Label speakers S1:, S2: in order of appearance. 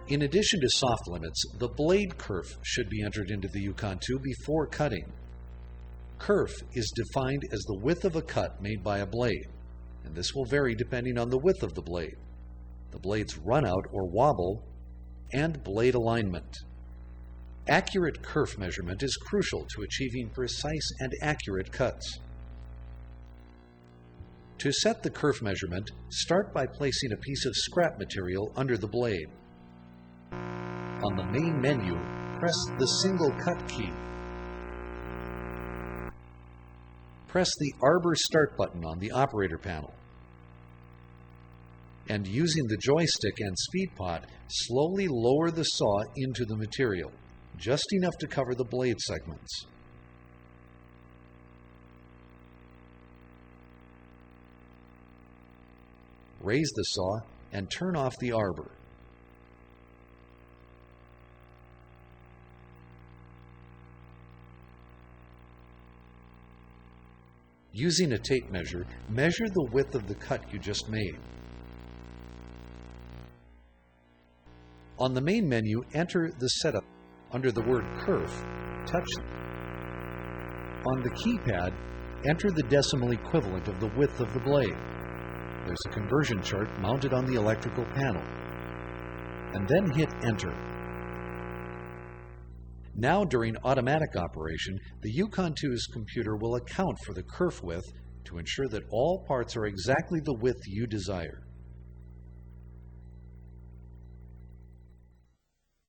S1: In addition to soft limits, the blade kerf should be entered into the Yukon II before cutting. Kerf is defined as the width of a cut made by a blade, and this will vary depending on the width of the blade, the blade's runout or wobble, and blade alignment. Accurate kerf measurement is crucial to achieving precise and accurate cuts. To set the kerf measurement, start by placing a piece of scrap material under the blade. On the main menu, press the single cut key. Press the Arbor Start button on the operator panel. And using the joystick and speed pot, slowly lower the saw into the material, just enough to cover the blade segments. Raise the saw and turn off the arbor. Using a tape measure, measure the width of the cut you just made. On the main menu, enter the setup under the word kerf, touch it. On the keypad, enter the decimal equivalent of the width of the blade. There's a conversion chart mounted on the electrical panel. And then hit enter. Now during automatic operation, the Yukon II's computer will account for the kerf width to ensure that all parts are exactly the width you desire.